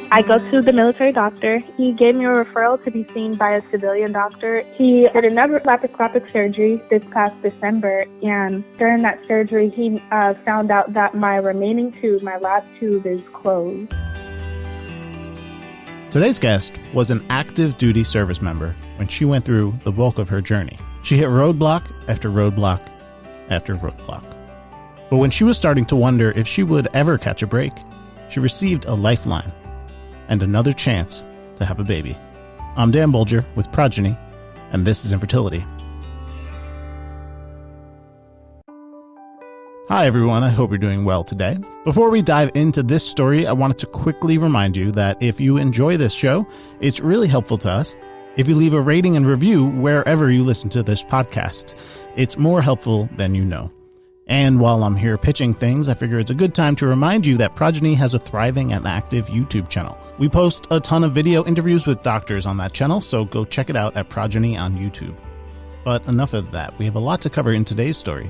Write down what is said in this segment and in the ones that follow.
I go to the military doctor. He gave me a referral to be seen by a civilian doctor. He did another laparoscopic surgery this past December, and during that surgery, he found out that my remaining tube, my last tube, is closed. Today's guest was an active duty service member when she went through the bulk of her journey. She hit roadblock after roadblock after roadblock. But when she was starting to wonder if she would ever catch a break, she received a lifeline and another chance to have a baby. I'm Dan Bolger with Progyny, and this is Infertility. Hi everyone, I hope you're doing well today. Before we dive into this story, I wanted to quickly remind you that if you enjoy this show, it's really helpful to us if you leave a rating and review wherever you listen to this podcast. It's more helpful than you know. And while I'm here pitching things, I figure it's a good time to remind you that Progyny has a thriving and active YouTube channel. We post a ton of video interviews with doctors on that channel, so go check it out at Progyny on YouTube. But enough of that. We have a lot to cover in today's story.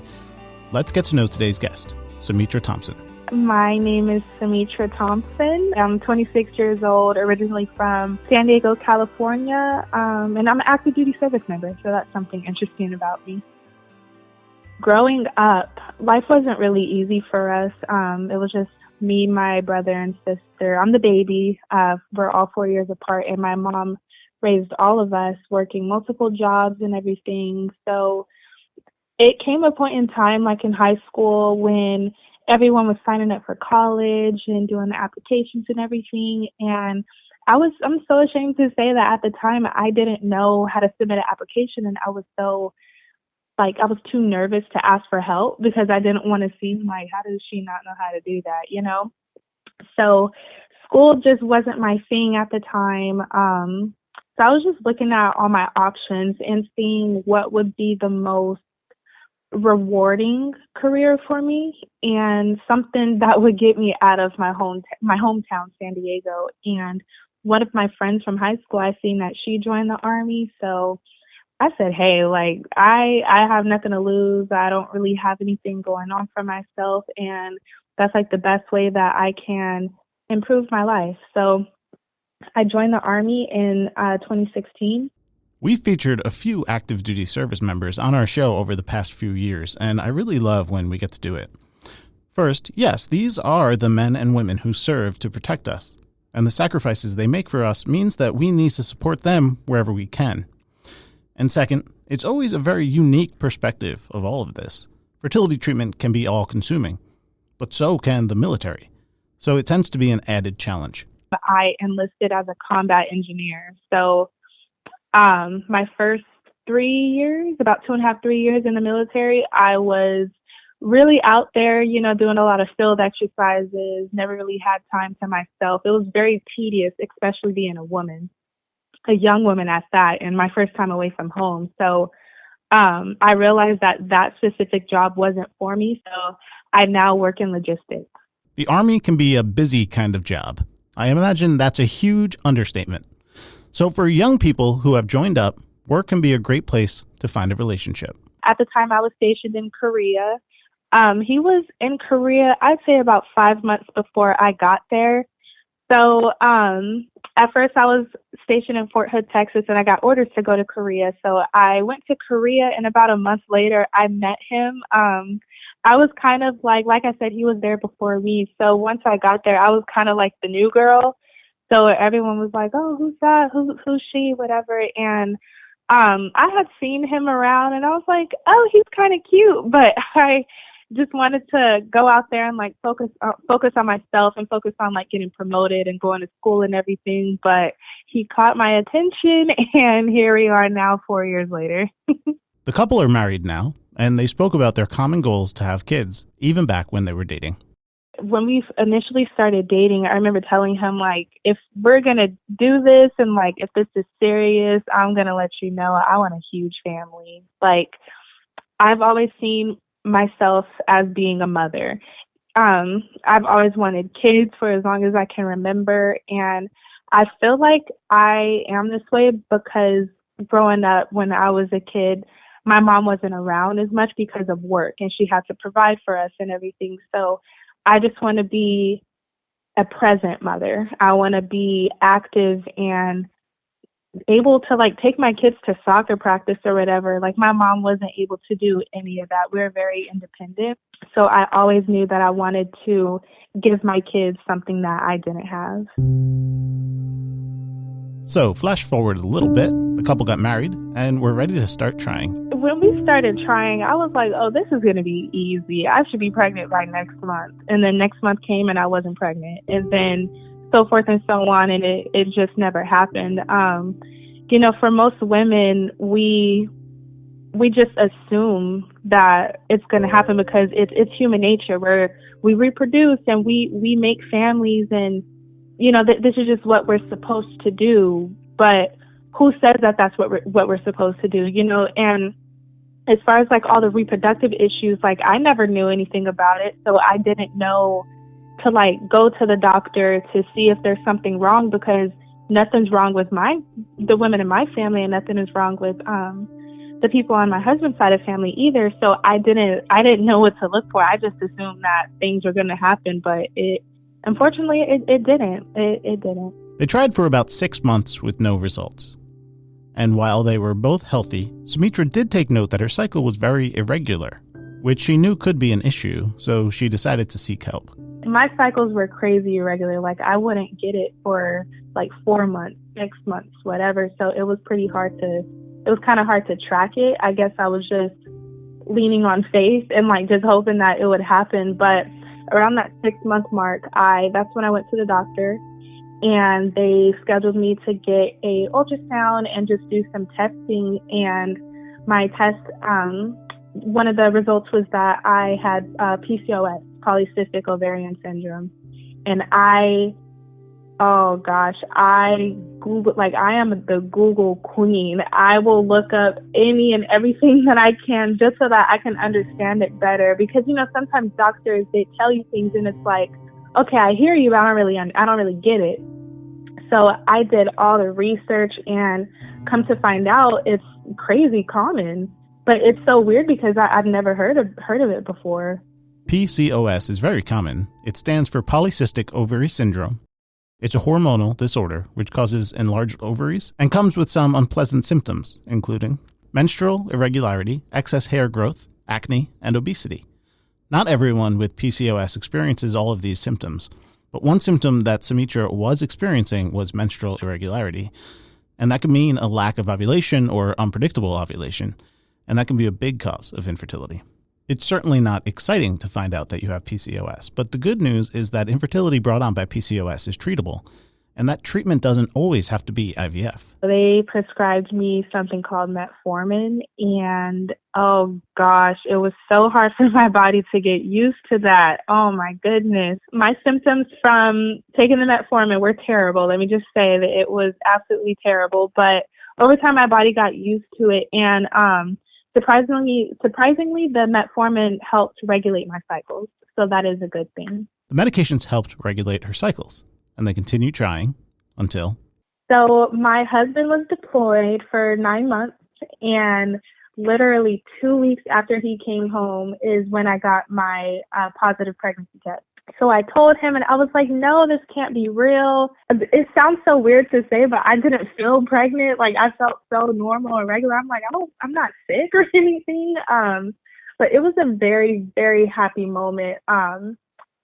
Let's get to know today's guest, Sametra Thompson. My name is Sametra Thompson. I'm 26 years old, originally from San Diego, California, and I'm an active duty service member, so that's something interesting about me. Growing up, life wasn't really easy for us. It was just me, my brother, and sister. I'm the baby. We're all 4 years apart, and my mom raised all of us, working multiple jobs and everything. So it came a point in time, like in high school, when everyone was signing up for college and doing the applications and everything. And I'm so ashamed to say that at the time I didn't know how to submit an application, and I was too nervous to ask for help because I didn't want to seem like, how does she not know how to do that, you know? So school just wasn't my thing at the time. So I was just looking at all my options and seeing what would be the most rewarding career for me and something that would get me out of my hometown, San Diego. And one of my friends from high school, I seen that she joined the Army. So I said, hey, I have nothing to lose. I don't really have anything going on for myself. And that's the best way that I can improve my life. So I joined the Army in 2016. We've featured a few active duty service members on our show over the past few years, and I really love when we get to do it. First, yes, these are the men and women who serve to protect us, and the sacrifices they make for us means that we need to support them wherever we can. And second, it's always a very unique perspective of all of this. Fertility treatment can be all-consuming, but so can the military. So it tends to be an added challenge. I enlisted as a combat engineer. So my first 3 years, about 2.5, 3 years in the military, I was really out there, doing a lot of field exercises, never really had time to myself. It was very tedious, especially being a young woman at that, and my first time away from home. So I realized that specific job wasn't for me, so I now work in logistics. The Army can be a busy kind of job. I imagine that's a huge understatement. So for young people who have joined up, work can be a great place to find a relationship. At the time, I was stationed in Korea. He was in Korea, I'd say about 5 months before I got there. So at first I was stationed in Fort Hood, Texas, and I got orders to go to Korea. So I went to Korea, and about a month later, I met him. I was kind of like I said, he was there before me. So once I got there, I was kind of like the new girl. So everyone was like, oh, who's that? Who's she? Whatever. And I had seen him around, and I was like, oh, he's kind of cute. But I just wanted to go out there and focus on myself and focus on getting promoted and going to school and everything. But he caught my attention, and here we are now 4 years later. The couple are married now, and they spoke about their common goals to have kids, even back when they were dating. When we initially started dating, I remember telling him, if we're going to do this and, if this is serious, I'm going to let you know I want a huge family. I've always seen myself as being a mother. I've always wanted kids for as long as I can remember. And I feel like I am this way because growing up when I was a kid, my mom wasn't around as much because of work, and she had to provide for us and everything. So I just want to be a present mother. I want to be active and able to like take my kids to soccer practice or whatever. Like my mom wasn't able to do any of that. We're very independent. So I always knew that I wanted to give my kids something that I didn't have. So flash forward a little bit, the couple got married and were ready to start trying. When we started trying, I was like, oh, this is going to be easy. I should be pregnant by next month. And then next month came and I wasn't pregnant. And then so forth and so on. And it just never happened. You know, for most women, we just assume that it's going to happen because it's human nature where we reproduce and we make families and, you know, this is just what we're supposed to do. But who says that that's what we're supposed to do, you know? And as far as like all the reproductive issues, like I never knew anything about it. So I didn't know to like go to the doctor to see if there's something wrong, because nothing's wrong with the women in my family, and nothing is wrong with the people on my husband's side of family either. So I didn't know what to look for. I just assumed that things were going to happen, but unfortunately it didn't. It didn't. They tried for about 6 months with no results. And while they were both healthy, Sametra did take note that her cycle was very irregular, which she knew could be an issue, so she decided to seek help. My cycles were crazy irregular. Like I wouldn't get it for like 4 months, 6 months, whatever. So it was kind of hard to track it. I guess I was just leaning on faith and like just hoping that it would happen. But around that 6-month mark, that's when I went to the doctor, and they scheduled me to get a ultrasound and just do some testing. And my test, one of the results was that I had PCOS, Polycystic Ovary Syndrome. And I Googled, like I am the Google queen. I will look up any and everything that I can just so that I can understand it better. Because, you know, sometimes doctors, they tell you things and it's like, okay, I hear you, but I don't really get it. So I did all the research, and come to find out, it's crazy common. But it's so weird because I've never heard of it before. PCOS is very common. It stands for Polycystic Ovary Syndrome. It's a hormonal disorder which causes enlarged ovaries and comes with some unpleasant symptoms, including menstrual irregularity, excess hair growth, acne, and obesity. Not everyone with PCOS experiences all of these symptoms, but one symptom that Sametra was experiencing was menstrual irregularity, and that can mean a lack of ovulation or unpredictable ovulation, and that can be a big cause of infertility. It's certainly not exciting to find out that you have PCOS, but the good news is that infertility brought on by PCOS is treatable, and that treatment doesn't always have to be IVF. They prescribed me something called metformin, and oh gosh, it was so hard for my body to get used to that. Oh my goodness. My symptoms from taking the metformin were terrible. Let me just say that it was absolutely terrible, but over time my body got used to it, and surprisingly, the metformin helped regulate my cycles, so that is a good thing. The medications helped regulate her cycles, and they continued trying until... So my husband was deployed for 9 months, and literally 2 weeks after he came home is when I got my positive pregnancy test. So I told him, and I was like, no, this can't be real. It sounds so weird to say, but I didn't feel pregnant. Like I felt so normal or regular. I'm like, I'm not sick or anything. But it was a very, very happy moment.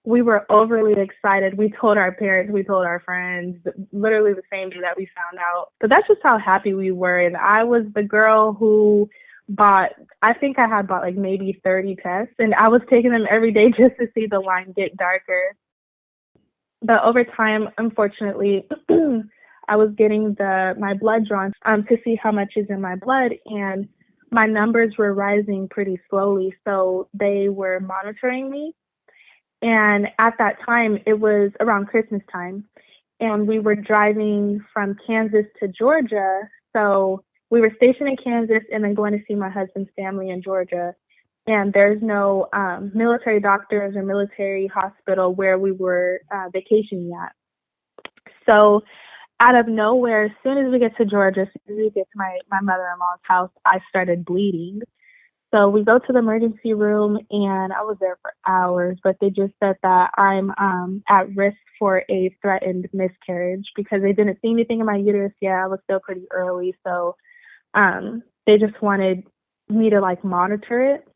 We were overly excited. We told our parents, we told our friends, literally the same day that we found out. But that's just how happy we were. And I was the girl who I think I had bought like maybe 30 tests, and I was taking them every day just to see the line get darker. But over time, unfortunately, I was getting my blood drawn to see how much is in my blood, and my numbers were rising pretty slowly. So they were monitoring me. And at that time, it was around Christmas time, and we were driving from Kansas to Georgia. So we were stationed in Kansas and then going to see my husband's family in Georgia. And there's no military doctors or military hospital where we were vacationing at. So out of nowhere, as soon as we get to Georgia, as soon as we get to my mother-in-law's house, I started bleeding. So we go to the emergency room, and I was there for hours, but they just said that I'm at risk for a threatened miscarriage because they didn't see anything in my uterus yet. I was still pretty early, so they just wanted me to like monitor it.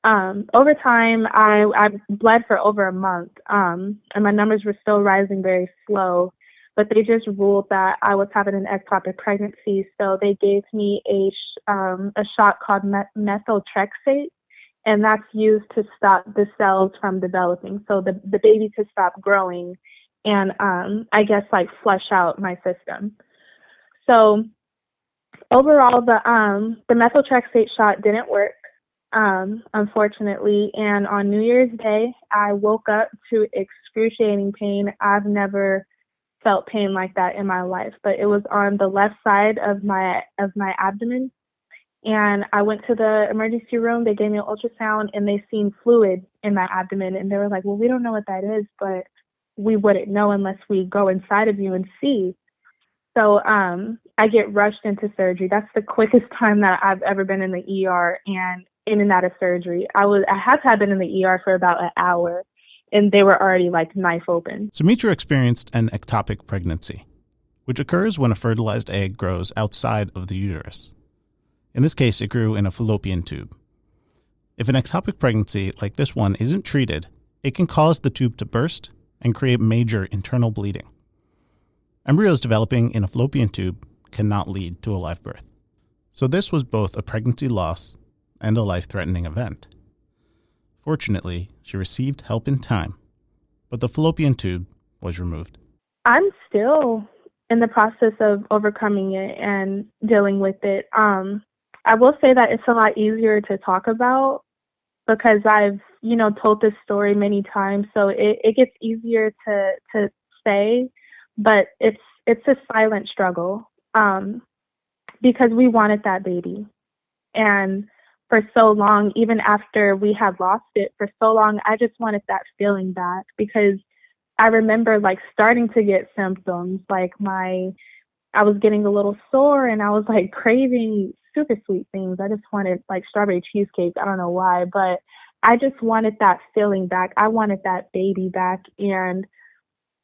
Over time, I bled for over a month, and my numbers were still rising very slow. But they just ruled that I was having an ectopic pregnancy, so they gave me a shot called methotrexate, and that's used to stop the cells from developing, so the baby could stop growing, and I guess like flush out my system. So overall, the methotrexate shot didn't work, unfortunately, and on New Year's Day, I woke up to excruciating pain. I've never felt pain like that in my life, but it was on the left side of my abdomen. And I went to the emergency room. They gave me an ultrasound, and they seen fluid in my abdomen. And they were like, well, we don't know what that is, but we wouldn't know unless we go inside of you and see. So I get rushed into surgery. That's the quickest time that I've ever been in the ER and in and out of surgery. I had been in the ER for about an hour, and they were already like knife open. Sametra experienced an ectopic pregnancy, which occurs when a fertilized egg grows outside of the uterus. In this case, it grew in a fallopian tube. If an ectopic pregnancy like this one isn't treated, it can cause the tube to burst and create major internal bleeding. Embryos developing in a fallopian tube cannot lead to a live birth. So this was both a pregnancy loss and a life-threatening event. Fortunately, she received help in time, but the fallopian tube was removed. I'm still in the process of overcoming it and dealing with it. I will say that it's a lot easier to talk about because I've, told this story many times, so it gets easier to say, but it's a silent struggle because we wanted that baby. And for so long, even after we had lost it, for so long, I just wanted that feeling back because I remember like starting to get symptoms, like I was getting a little sore and I was like craving super sweet things. I just wanted like strawberry cheesecake. I don't know why, but I just wanted that feeling back. I wanted that baby back. And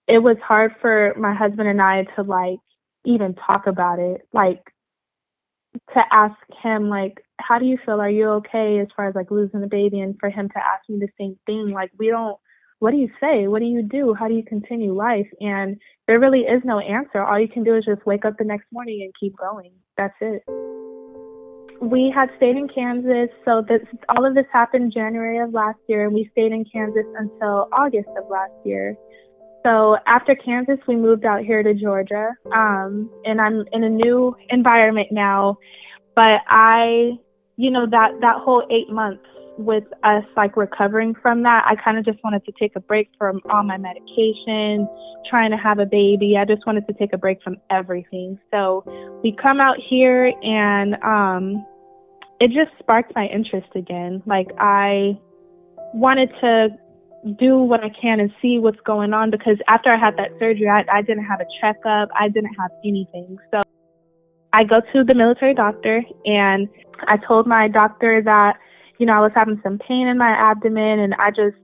it was hard for my husband and I to like even talk about it, like to ask him, like, how do you feel? Are you okay as far as like losing the baby? And for him to ask me the same thing, like, what do you say? What do you do? How do you continue life? And there really is no answer. All you can do is just wake up the next morning and keep going. That's it. We had stayed in Kansas. So all of this happened January of last year, and we stayed in Kansas until August of last year. So after Kansas, we moved out here to Georgia, and I'm in a new environment now. But that whole 8 months with us like recovering from that, I kind of just wanted to take a break from all my medication, trying to have a baby. I just wanted to take a break from everything. So we come out here, and it just sparked my interest again. Like I wanted to do what I can and see what's going on, because after I had that surgery, I didn't have a checkup. I didn't have anything. So I go to the military doctor, and I told my doctor that, I was having some pain in my abdomen, and I just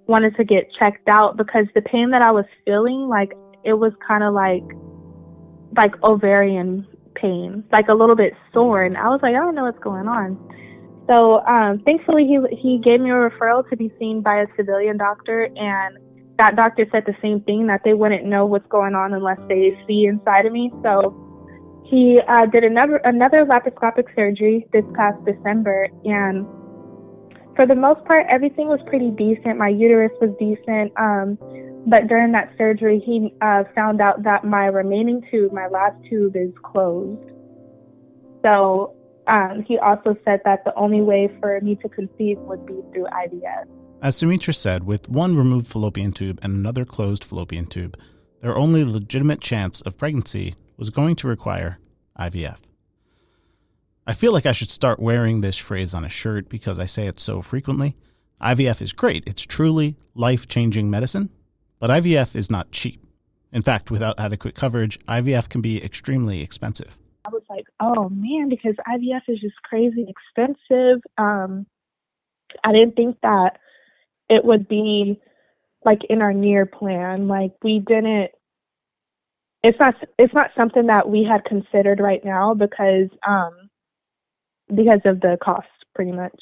wanted to get checked out because the pain that I was feeling, like it was kind of like ovarian pain, like a little bit sore. And I was like, I don't know what's going on. So thankfully, he gave me a referral to be seen by a civilian doctor, and that doctor said the same thing, that they wouldn't know what's going on unless they see inside of me. So he did another laparoscopic surgery this past December, and for the most part, everything was pretty decent. My uterus was decent, but during that surgery, he found out that my remaining tube, my last tube, is closed. So he also said that the only way for me to conceive would be through IVF. As Sametra said, with one removed fallopian tube and another closed fallopian tube, their only legitimate chance of pregnancy was going to require IVF. I feel like I should start wearing this phrase on a shirt because I say it so frequently. IVF is great. It's truly life-changing medicine, but IVF is not cheap. In fact, without adequate coverage, IVF can be extremely expensive. I was like, oh man, because IVF is just crazy expensive. I didn't think that it would be like in our near plan. Like it's not something that we had considered right now because of the cost, pretty much.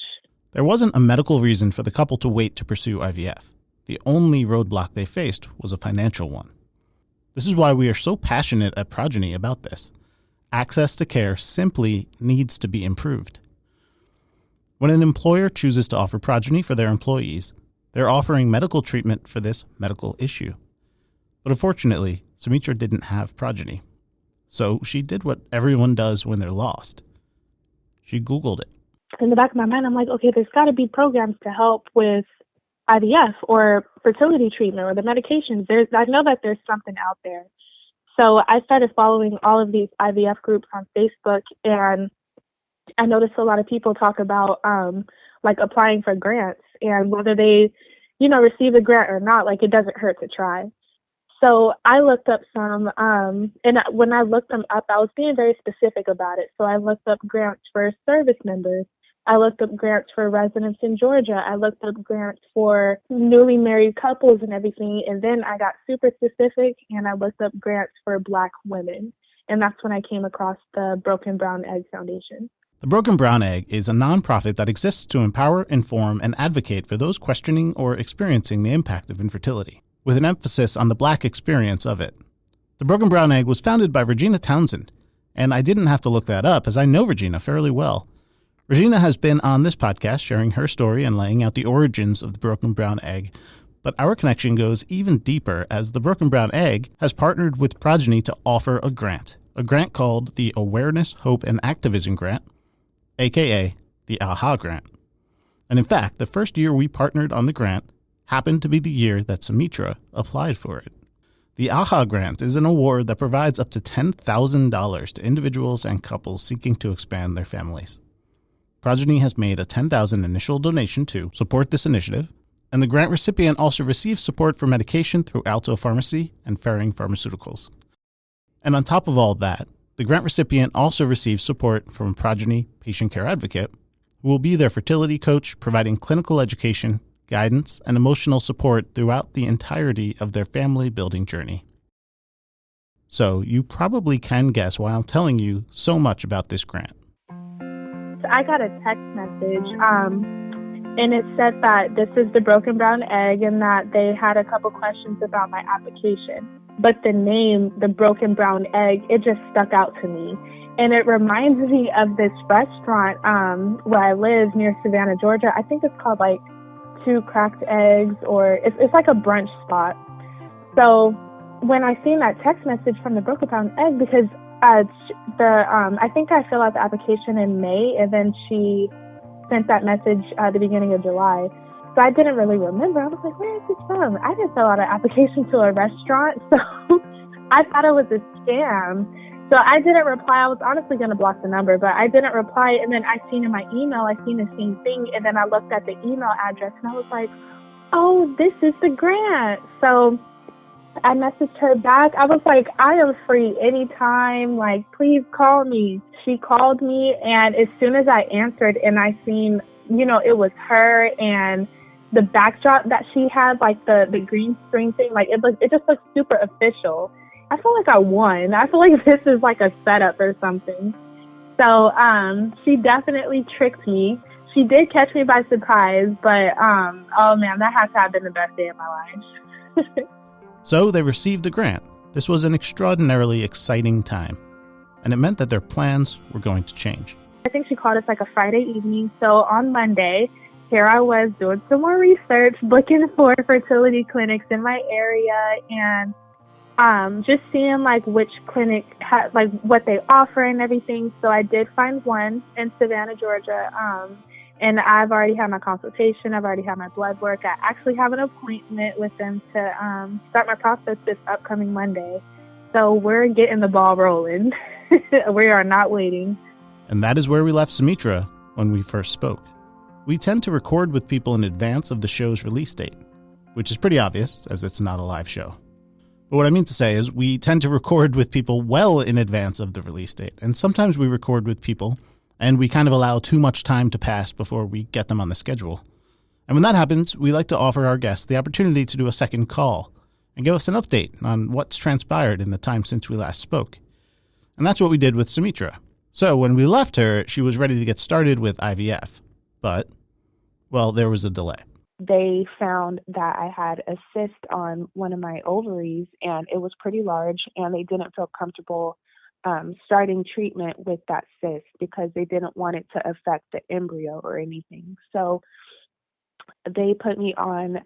There wasn't a medical reason for the couple to wait to pursue IVF. The only roadblock they faced was a financial one. This is why we are so passionate at Progyny about this. Access to care simply needs to be improved. When an employer chooses to offer Progyny for their employees, they're offering medical treatment for this medical issue. But unfortunately, Sametra didn't have Progyny. So she did what everyone does when they're lost. She Googled it. In the back of my mind, I'm like, okay, there's got to be programs to help with IVF or fertility treatment or the medications. I know that there's something out there. So I started following all of these IVF groups on Facebook, and I noticed a lot of people talk about like applying for grants, and whether they, receive a grant or not, like it doesn't hurt to try. So I looked up some, and when I looked them up, I was being very specific about it. So I looked up grants for service members. I looked up grants for residents in Georgia. I looked up grants for newly married couples and everything. And then I got super specific and I looked up grants for Black women. And that's when I came across the Broken Brown Egg Foundation. The Broken Brown Egg is a nonprofit that exists to empower, inform, and advocate for those questioning or experiencing the impact of infertility, with an emphasis on the Black experience of it. The Broken Brown Egg was founded by Regina Townsend, and I didn't have to look that up as I know Regina fairly well. Regina has been on this podcast sharing her story and laying out the origins of the Broken Brown Egg, but our connection goes even deeper as the Broken Brown Egg has partnered with Progyny to offer a grant called the Awareness, Hope, and Activism Grant, aka the AHA Grant. And in fact, the first year we partnered on the grant happened to be the year that Sametra applied for it. The AHA Grant is an award that provides up to $10,000 to individuals and couples seeking to expand their families. Progyny has made a $10,000 initial donation to support this initiative, and the grant recipient also receives support for medication through Alto Pharmacy and Ferring Pharmaceuticals. And on top of all that, the grant recipient also receives support from Progyny Patient Care Advocate, who will be their fertility coach, providing clinical education, guidance, and emotional support throughout the entirety of their family building journey. So you probably can guess why I'm telling you so much about this grant. I got a text message, and it said that this is the Broken Brown Egg and that they had a couple questions about my application. But the name, the Broken Brown Egg, it just stuck out to me. And it reminds me of this restaurant where I live near Savannah, Georgia. I think it's called like Two Cracked Eggs, or it's like a brunch spot. So when I seen that text message from the Broken Brown Egg, because I think I filled out the application in May, and then she sent that message at the beginning of July. So I didn't really remember. I was like, where is this from? I didn't fill out an application to a restaurant, so I thought it was a scam. So I didn't reply. I was honestly going to block the number, but I didn't reply. And then I seen in my email, I seen the same thing. And then I looked at the email address, and I was like, oh, this is the grant. So I messaged her back. I was like, I am free anytime. Like, please call me. She called me, and as soon as I answered and I seen, it was her and the backdrop that she had, like the green screen thing, like it just looked super official. I feel like I won. I feel like this is like a setup or something. So she definitely tricked me. She did catch me by surprise, but oh man, that has to have been the best day of my life. So they received the grant. This was an extraordinarily exciting time, and it meant that their plans were going to change. I think she called us like a Friday evening. So on Monday, here I was doing some more research, looking for fertility clinics in my area, and just seeing like which clinic had like what they offer and everything. So I did find one in Savannah, Georgia. And I've already had my consultation. I've already had my blood work. I actually have an appointment with them to start my process this upcoming Monday. So we're getting the ball rolling. We are not waiting. And that is where we left Sametra when we first spoke. We tend to record with people in advance of the show's release date, which is pretty obvious as it's not a live show. But what I mean to say is we tend to record with people well in advance of the release date. And sometimes we record with people and we kind of allow too much time to pass before we get them on the schedule. And when that happens, we like to offer our guests the opportunity to do a second call and give us an update on what's transpired in the time since we last spoke. And that's what we did with Sametra. So when we left her, she was ready to get started with IVF. But, well, there was a delay. They found that I had a cyst on one of my ovaries, and it was pretty large, and they didn't feel comfortable starting treatment with that cyst because they didn't want it to affect the embryo or anything. So they put me on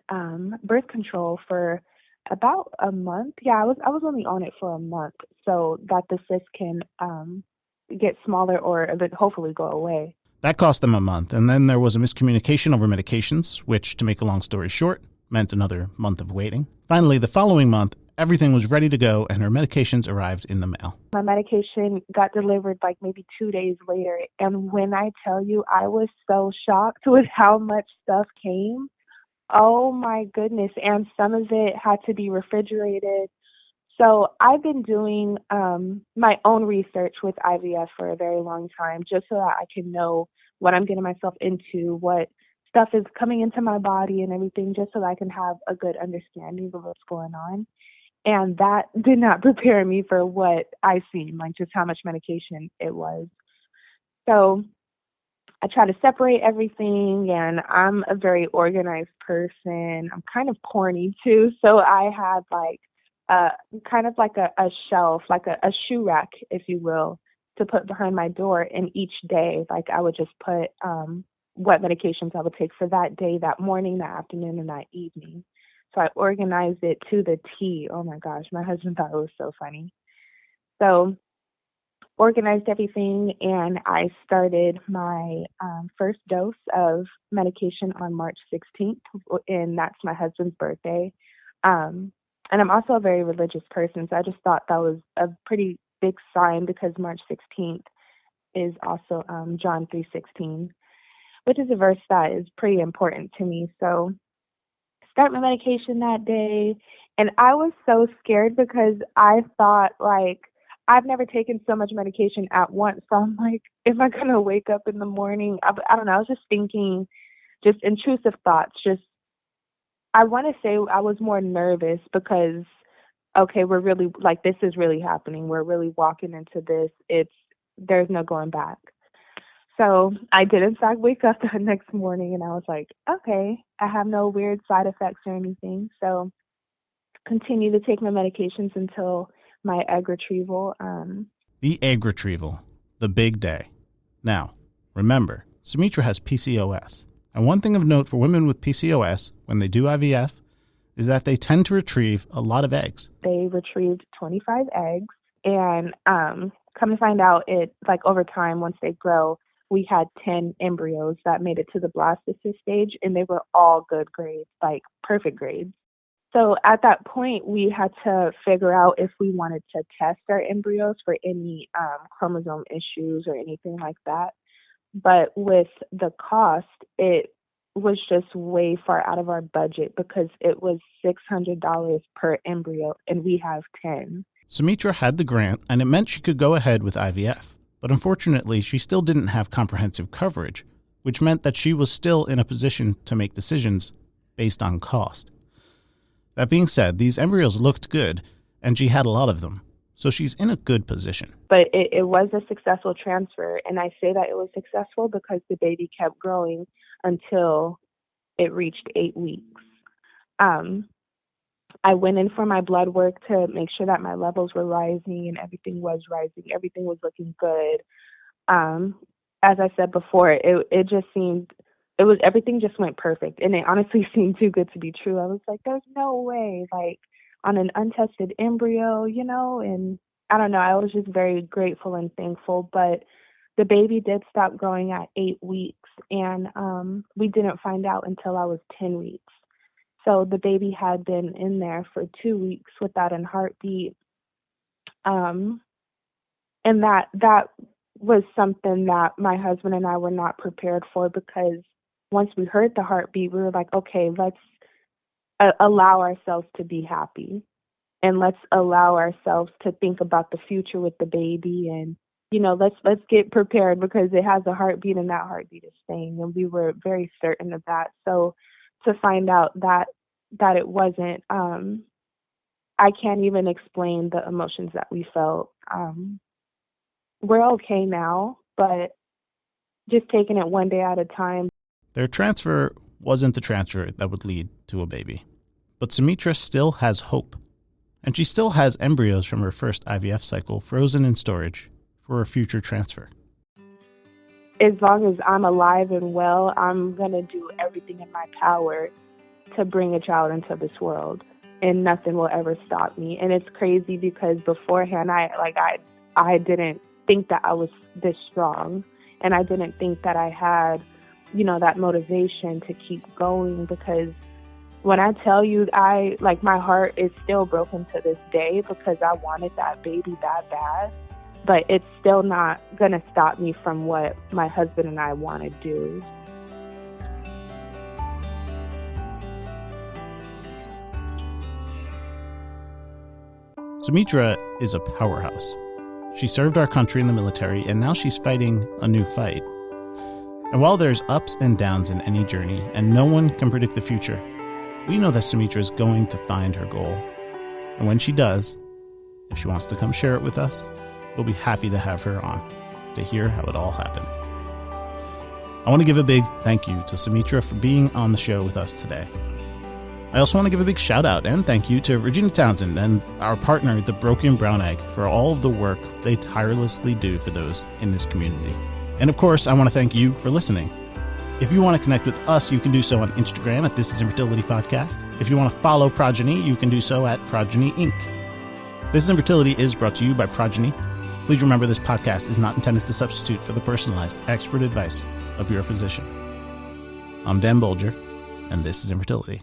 birth control for about a month. Yeah, I was only on it for a month so that the cyst can get smaller or hopefully go away. That cost them a month, and then there was a miscommunication over medications, which, to make a long story short, meant another month of waiting. Finally, the following month, everything was ready to go, and her medications arrived in the mail. My medication got delivered like maybe 2 days later, and when I tell you, I was so shocked with how much stuff came. Oh my goodness, and some of it had to be refrigerated. So I've been doing my own research with IVF for a very long time, just so that I can know what I'm getting myself into, what stuff is coming into my body and everything, just so that I can have a good understanding of what's going on. And that did not prepare me for what I seen, like just how much medication it was. So I try to separate everything, and I'm a very organized person. I'm kind of corny too, so I had like kind of like a shelf, like a shoe rack, if you will, to put behind my door. And each day, like I would just put what medications I would take for that day, that morning, that afternoon, and that evening. So I organized it to the T. Oh my gosh, my husband thought it was so funny. So organized everything, and I started my first dose of medication on March 16th, and that's my husband's birthday. And I'm also a very religious person, so I just thought that was a pretty big sign because March 16th is also John 3:16, which is a verse that is pretty important to me. So start my medication that day, and I was so scared because I thought, like, I've never taken so much medication at once. So I'm like, am I going to wake up in the morning? I don't know. I was just thinking just intrusive thoughts, I want to say I was more nervous because, okay, we're really, like, this is really happening. We're really walking into this. There's no going back. So I did, in fact, wake up the next morning, and I was like, okay, I have no weird side effects or anything. So continue to take my medications until my egg retrieval. The egg retrieval, the big day. Now, remember, Sametra has PCOS. And one thing of note for women with PCOS, when they do IVF, is that they tend to retrieve a lot of eggs. They retrieved 25 eggs, and come to find out, it, like, over time, once they grow, we had 10 embryos that made it to the blastocyst stage, and they were all good grades, like perfect grades. So at that point, we had to figure out if we wanted to test our embryos for any chromosome issues or anything like that. But with the cost, it was just way far out of our budget because it was $600 per embryo, and we have 10. Sametra had the grant, and it meant she could go ahead with IVF. But unfortunately, she still didn't have comprehensive coverage, which meant that she was still in a position to make decisions based on cost. That being said, these embryos looked good, and she had a lot of them, so she's in a good position. But it was a successful transfer, and I say that it was successful because the baby kept growing until it reached 8 weeks. I went in for my blood work to make sure that my levels were rising and everything was rising. Everything was looking good. As I said before, it just seemed, everything just went perfect. And it honestly seemed too good to be true. I was like, there's no way, like, on an untested embryo, and I don't know. I was just very grateful and thankful. But the baby did stop growing at 8 weeks, and we didn't find out until I was 10 weeks. So the baby had been in there for 2 weeks without a heartbeat. And that was something that my husband and I were not prepared for, because once we heard the heartbeat, we were like, okay, let's allow ourselves to be happy. and let's allow ourselves to think about the future with the baby, and let's get prepared because it has a heartbeat and that heartbeat is staying. And we were very certain of that. So to find out that it wasn't, I can't even explain the emotions that we felt. We're okay now, but just taking it one day at a time. Their transfer wasn't the transfer that would lead to a baby. But Sametra still has hope. And she still has embryos from her first IVF cycle frozen in storage for a future transfer. As long as I'm alive and well, I'm going to do everything in my power to bring a child into this world. And nothing will ever stop me. And it's crazy because beforehand, I didn't think that I was this strong. And I didn't think that I had, that motivation to keep going, because when I tell you, my heart is still broken to this day because I wanted that baby that bad, but it's still not going to stop me from what my husband and I want to do. Sametra is a powerhouse. She served our country in the military, and now she's fighting a new fight. And while there's ups and downs in any journey, and no one can predict the future, we know that Sametra is going to find her goal. And when she does, if she wants to come share it with us, we'll be happy to have her on to hear how it all happened. I want to give a big thank you to Sametra for being on the show with us today. I also want to give a big shout out and thank you to Regina Townsend and our partner, The Broken Brown Egg, for all of the work they tirelessly do for those in this community. And of course, I want to thank you for listening. If you want to connect with us, you can do so on Instagram at This Is Infertility Podcast. If you want to follow Progyny, you can do so at Progyny Inc. This Is Infertility is brought to you by Progyny. Please remember this podcast is not intended to substitute for the personalized expert advice of your physician. I'm Dan Bolger, and this is Infertility.